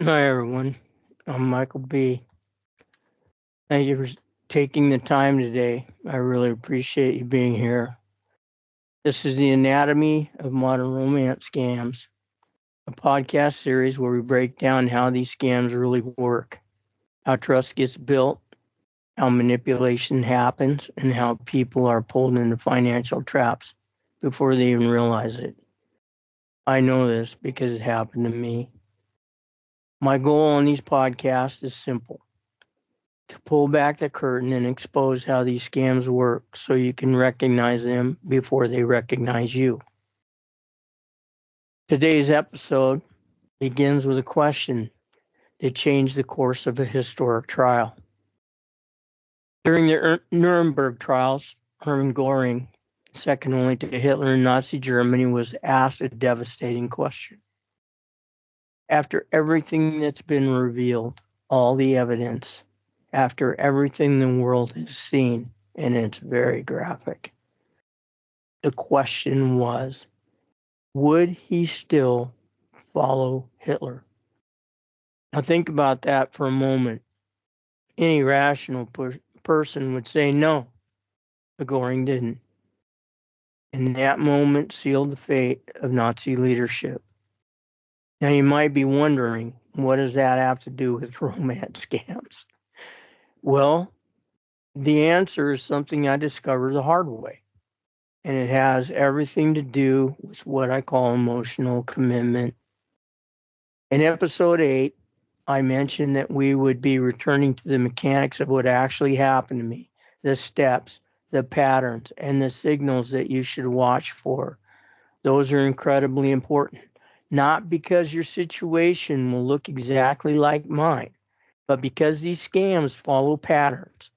Hi, everyone. I'm Michael B. Thank you for taking the time today. I really appreciate you being here. This is the Anatomy of Modern Romance Scams, a podcast series where we break down how these scams really work, how trust gets built, how manipulation happens, and how people are pulled into financial traps before they even realize it. I know this because it happened to me. My goal on these podcasts is simple: to pull back the curtain and expose how these scams work so you can recognize them before they recognize you. Today's episode begins with a question that changed the course of a historic trial. During the Nuremberg trials, Hermann Göring, second only to Hitler in Nazi Germany, was asked a devastating question. After everything that's been revealed, all the evidence, after everything the world has seen, and it's very graphic, the question was, would he still follow Hitler? Now think about that for a moment. Any rational person would say no, but Goring didn't. And that moment sealed the fate of Nazi leadership. Now you might be wondering, what does that have to do with romance scams? Well, the answer is something I discovered the hard way. And it has everything to do with what I call emotional commitment. In episode 8, I mentioned that we would be returning to the mechanics of what actually happened to me, the steps, the patterns, and the signals that you should watch for. Those are incredibly important, not because your situation will look exactly like mine, but because these scams follow patterns.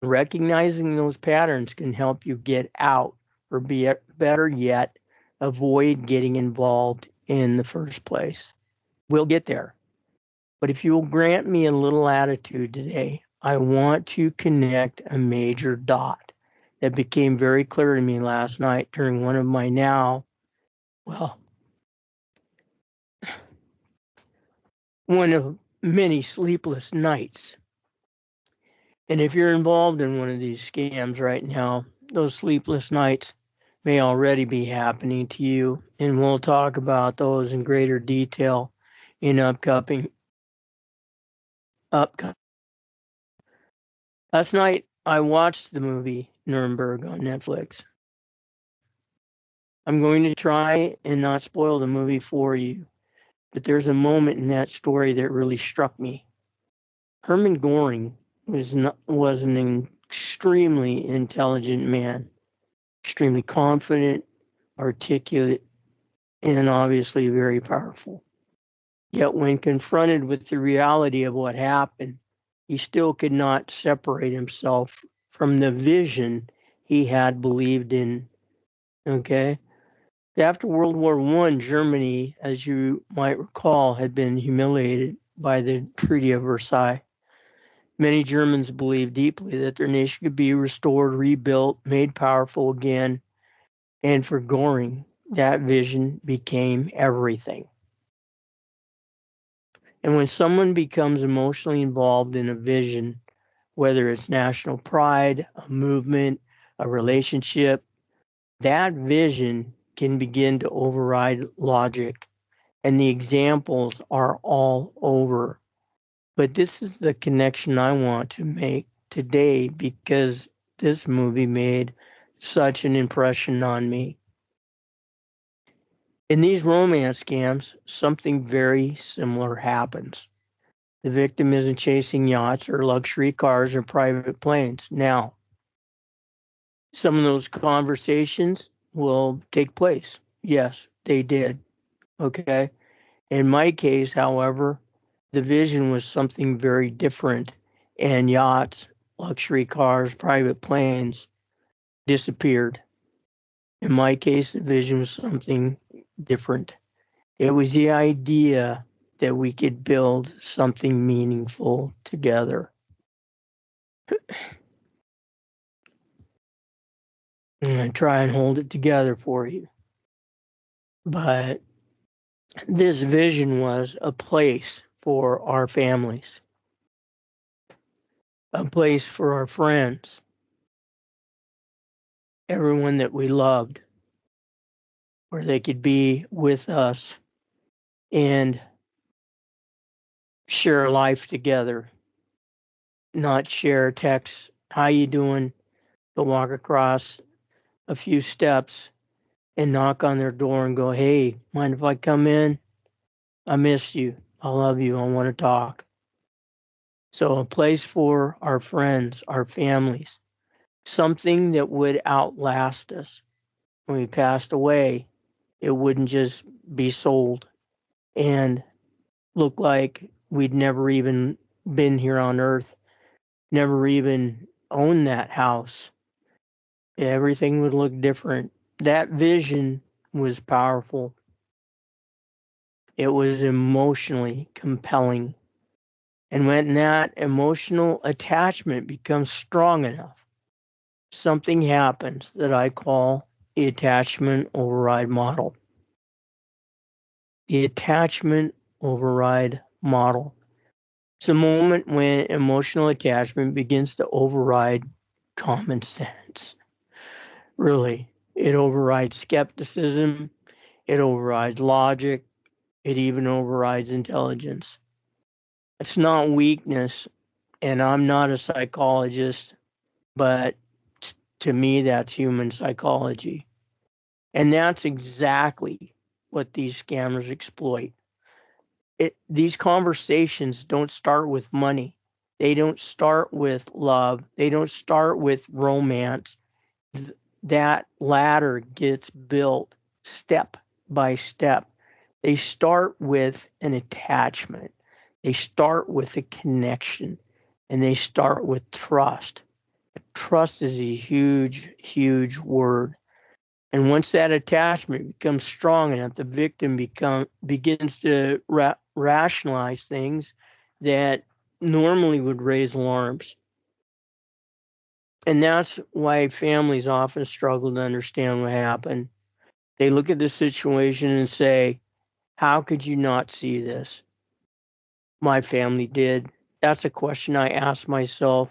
Recognizing those patterns can help you get out, or be better yet, avoid getting involved in the first place. We'll get there. But if you will grant me a little latitude today, I want to connect a major dot that became very clear to me last night during one of my well, one of many sleepless nights. And if you're involved in one of these scams right now, those sleepless nights may already be happening to you. And we'll talk about those in greater detail in upcoming. Last night, I watched the movie Nuremberg on Netflix. I'm going to try and not spoil the movie for you, but there's a moment in that story that really struck me. Hermann Göring was an extremely intelligent man, extremely confident, articulate, and obviously very powerful. Yet when confronted with the reality of what happened, he still could not separate himself from the vision he had believed in. Okay? After World War I, Germany, as you might recall, had been humiliated by the Treaty of Versailles. Many Germans believed deeply that their nation could be restored, rebuilt, made powerful again. And for Göring, that vision became everything. And when someone becomes emotionally involved in a vision, whether it's national pride, a movement, a relationship, that vision can begin to override logic. And the examples are all over. But this is the connection I want to make today because this movie made such an impression on me. In these romance scams, something very similar happens. The victim isn't chasing yachts or luxury cars or private planes. Now, some of those conversations will take place. Yes, they did. Okay. In my case, however, the vision was something very different, and yachts, luxury cars, private planes disappeared. In my case, the vision was something different. It was the idea that we could build something meaningful together. I'm going to try and hold it together for you. But this vision was a place for our families, a place for our friends, everyone that we loved, where they could be with us and share life together, not share texts, how you doing, but walk across a few steps and knock on their door and go, hey, mind if I come in? I missed you. I love you. I want to talk. So a place for our friends, our families, something that would outlast us. When we passed away, it wouldn't just be sold and look like we'd never even been here on earth, never even owned that house. Everything would look different. That vision was powerful. It was emotionally compelling. And when that emotional attachment becomes strong enough, something happens that I call the attachment override model. The attachment override model. It's a moment when emotional attachment begins to override common sense. Really, it overrides skepticism, it overrides logic, it even overrides intelligence. It's not weakness, and I'm not a psychologist, but to me, that's human psychology. And that's exactly what these scammers exploit. These conversations don't start with money. They don't start with love. They don't start with romance. That ladder gets built step by step. They start with an attachment. They start with a connection, and they start with trust. Trust is a huge, huge word. And once that attachment becomes strong enough, the victim begins to rationalize things that normally would raise alarms. And that's why families often struggle to understand what happened. They look at the situation and say, how could you not see this? My family did. That's a question I ask myself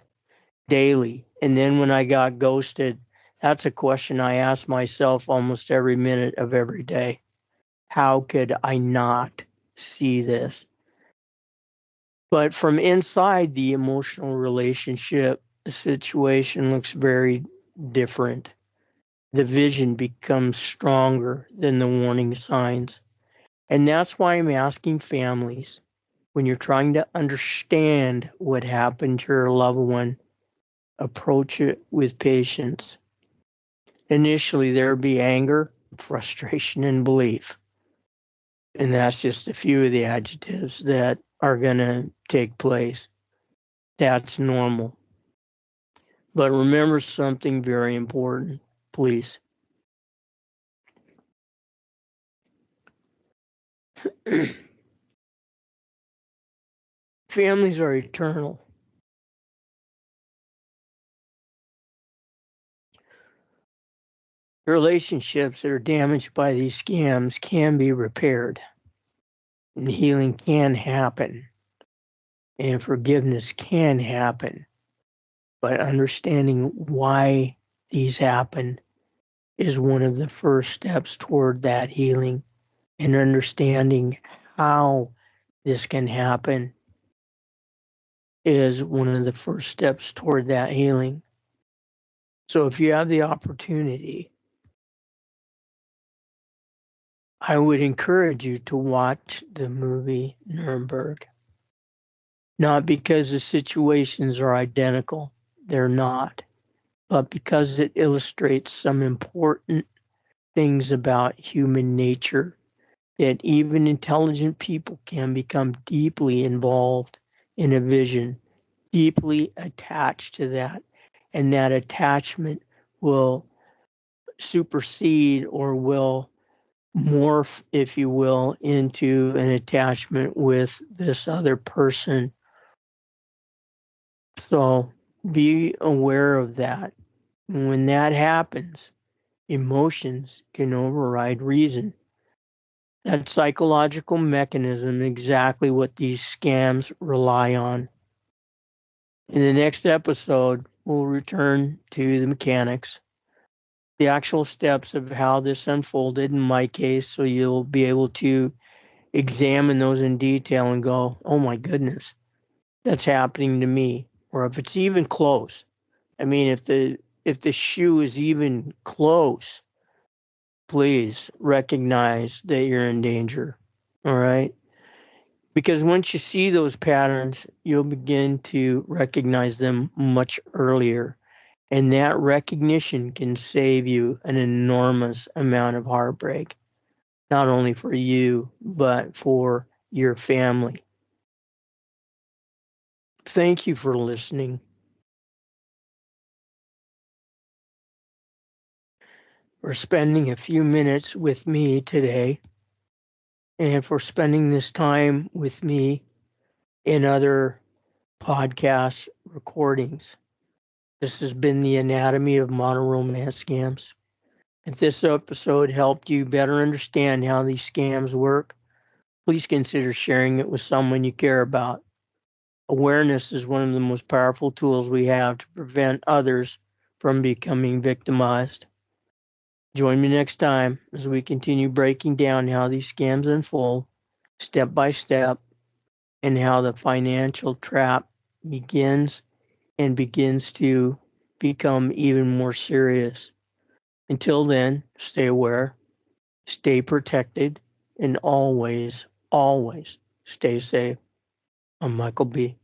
daily. And then when I got ghosted, that's a question I ask myself almost every minute of every day. How could I not see this? But from inside the emotional relationship, the situation looks very different. The vision becomes stronger than the warning signs. And that's why I'm asking families, when you're trying to understand what happened to your loved one, approach it with patience. Initially, there will be anger, frustration, and belief. And that's just a few of the adjectives that are going to take place. That's normal. But remember something very important, please. Families are eternal. Relationships that are damaged by these scams can be repaired, and healing can happen, and forgiveness can happen. But understanding why these happen is one of the first steps toward that healing, and understanding how this can happen is one of the first steps toward that healing. So if you have the opportunity, I would encourage you to watch the movie Nuremberg. Not because the situations are identical, they're not, but because it illustrates some important things about human nature, that even intelligent people can become deeply involved in a vision, deeply attached to that. And that attachment will supersede or will morph, if you will, into an attachment with this other person. So be aware of that. When that happens, emotions can override reason. That psychological mechanism is exactly what these scams rely on. In the next episode, we'll return to the mechanics, the actual steps of how this unfolded in my case, so you'll be able to examine those in detail and go, oh my goodness, that's happening to me. Or if it's even close. I mean, if the shoe is even close, please recognize that you're in danger. All right? Because once you see those patterns, you'll begin to recognize them much earlier. And that recognition can save you an enormous amount of heartbreak, not only for you, but for your family. Thank you for listening. For spending a few minutes with me today, and for spending this time with me in other podcast recordings. This has been the Anatomy of Modern Romance Scams. If this episode helped you better understand how these scams work, please consider sharing it with someone you care about. Awareness is one of the most powerful tools we have to prevent others from becoming victimized. Join me next time as we continue breaking down how these scams unfold step by step and how the financial trap begins to become even more serious. Until then, stay aware, stay protected, and always, always stay safe. I'm Michael B.